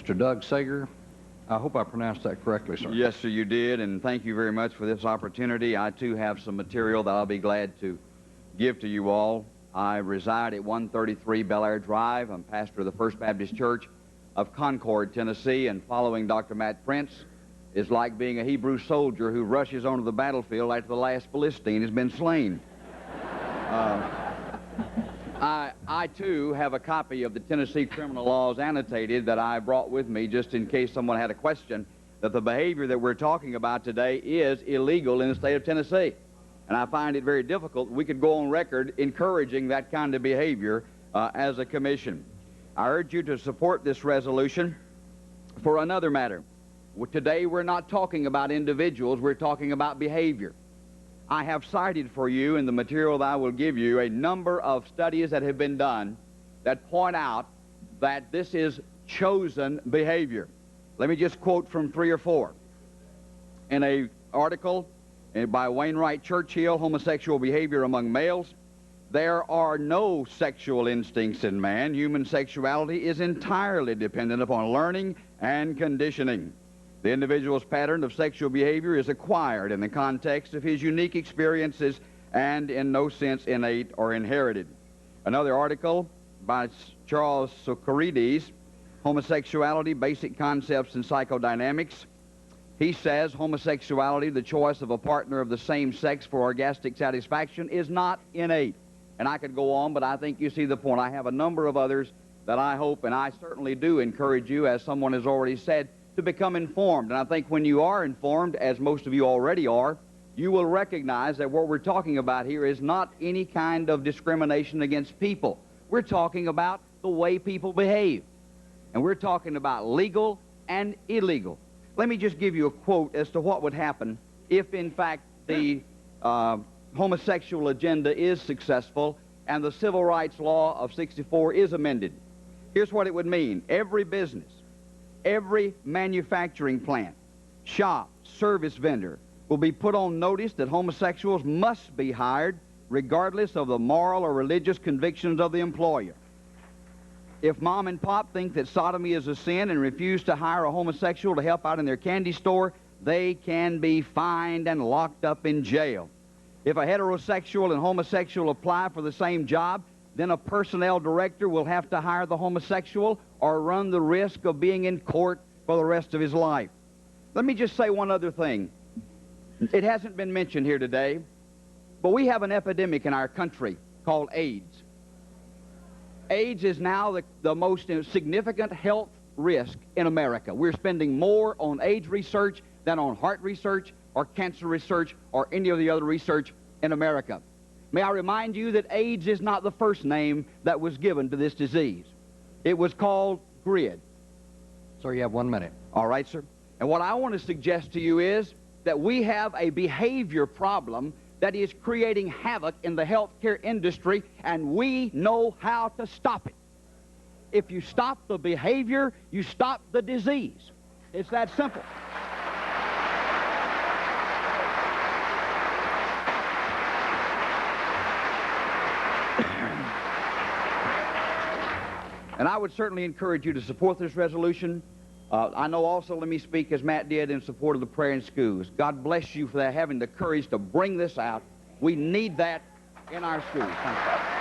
Mr. Doug Sager. I hope I pronounced that correctly, sir. Yes, sir, you did, and thank you very much for this opportunity. I, too, have some material that I'll be glad to give to you all. I reside at 133 Bel Air Drive. I'm pastor of the First Baptist Church of Concord, Tennessee, and following Dr. Matt Prince is like being a Hebrew soldier who rushes onto the battlefield after the last Philistine has been slain. I, too, have a copy of the Tennessee criminal laws annotated that I brought with me just in case someone had a question, that the behavior that we're talking about today is illegal in the state of Tennessee. And I find it very difficult. We could go on record encouraging that kind of behavior as a commission. I urge you to support this resolution for another matter. Today we're not talking about individuals, we're talking about behavior. I have cited for you in the material that I will give you a number of studies that have been done that point out that this is chosen behavior. Let me just quote from 3 or 4. In an article by Wainwright Churchill, Homosexual Behavior Among Males, there are no sexual instincts in man. Human sexuality is entirely dependent upon learning and conditioning. The individual's pattern of sexual behavior is acquired in the context of his unique experiences and in no sense innate or inherited. Another article by Charles Socarides, Homosexuality, Basic Concepts in Psychodynamics. He says homosexuality, the choice of a partner of the same sex for orgastic satisfaction, is not innate. And I could go on, but I think you see the point. I have a number of others that I hope, and I certainly do encourage you, as someone has already said, to become informed. And I think when you are informed, as most of you already are, you will recognize that what we're talking about here is not any kind of discrimination against people. We're talking about the way people behave. And we're talking about legal and illegal. Let me just give you a quote as to what would happen if, in fact, the homosexual agenda is successful and the Civil Rights Law of '64 is amended. Here's what it would mean. Every business, every manufacturing plant, shop, service vendor will be put on notice that homosexuals must be hired regardless of the moral or religious convictions of the employer. If mom and pop think that sodomy is a sin and refuse to hire a homosexual to help out in their candy store, they can be fined and locked up in jail. If a heterosexual and homosexual apply for the same job, then a personnel director will have to hire the homosexual or run the risk of being in court for the rest of his life. Let me just say one other thing. It hasn't been mentioned here today, but we have an epidemic in our country called AIDS. AIDS is now the most significant health risk in America. We're spending more on AIDS research than on heart research or cancer research or any of the other research in America. May I remind you that AIDS is not the first name that was given to this disease. It was called GRID. Sir, you have 1 minute. All right, sir. And what I want to suggest to you is that we have a behavior problem that is creating havoc in the healthcare industry, and we know how to stop it. If you stop the behavior, you stop the disease. It's that simple. And I would certainly encourage you to support this resolution. I know also, let me speak as Matt did, in support of the prayer in schools. God bless you for that, having the courage to bring this out. We need that in our schools. Thank you.